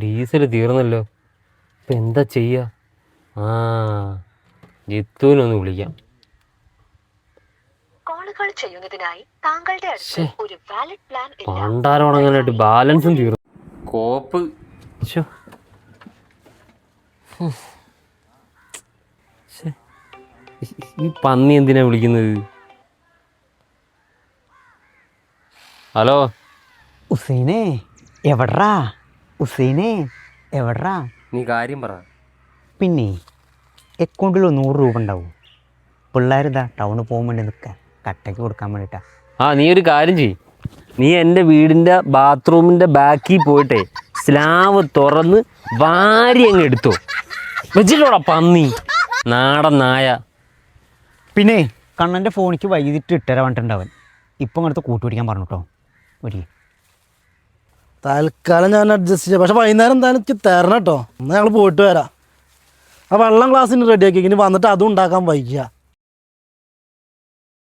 Diesel തീർന്നല്ലോ. ഇപ്പം എന്താ ചെയ്യുക? ജിത്തുവിനൊന്ന് വിളിക്കാം. പണ്ടാരോടങ്ങനായിട്ട് ബാലൻസും തീർന്നു. കോപ്പ് ഈ പന്നി എന്തിനാ വിളിക്കുന്നത്? ഹലോ ഉസൈനെ, എവിടാ ഉസൈനെ, എവിടാ? നീ കാര്യം പറ. പിന്നെ അക്കൗണ്ടിൽ 100 രൂപ ഉണ്ടാവും. പിള്ളേരിതാ ടൗണിൽ പോകാൻ വേണ്ടി നിൽക്കുക, കട്ടയ്ക്ക് കൊടുക്കാൻ വേണ്ടിയിട്ടാ. നീ ഒരു കാര്യം ചെയ്യ്. നീ എൻ്റെ വീടിൻ്റെ ബാത്റൂമിൻ്റെ ബാക്കിൽ പോയിട്ടെ സ്ലാവ് തുറന്ന് വാരി അങ്ങ് എടുത്തോ. വെച്ചിട്ടോടാ പന്നി, നാടൻ നായ. പിന്നെ കണ്ണൻ്റെ ഫോണിക്ക് വൈകിട്ട് ഇട്ടരാ പറഞ്ഞിട്ടുണ്ടാവൻ. ഇപ്പം അങ്ങനത്തെ കൂട്ടുപിടിക്കാൻ പറഞ്ഞു കേട്ടോ. ഒരു തൽക്കാലം ഞാൻ അഡ്ജസ്റ്റ് ചെയ്യാം. പക്ഷെ വൈകുന്നേരം എന്തായാലും എനിക്ക് തരണം കേട്ടോ. എന്നാൽ ഞങ്ങൾ പോയിട്ട് വരാം. ആ വെള്ളം ഗ്ലാസ്സിന് റെഡിയാക്കി. ഇനി വന്നിട്ട് അതും ഉണ്ടാക്കാൻ വൈകിയ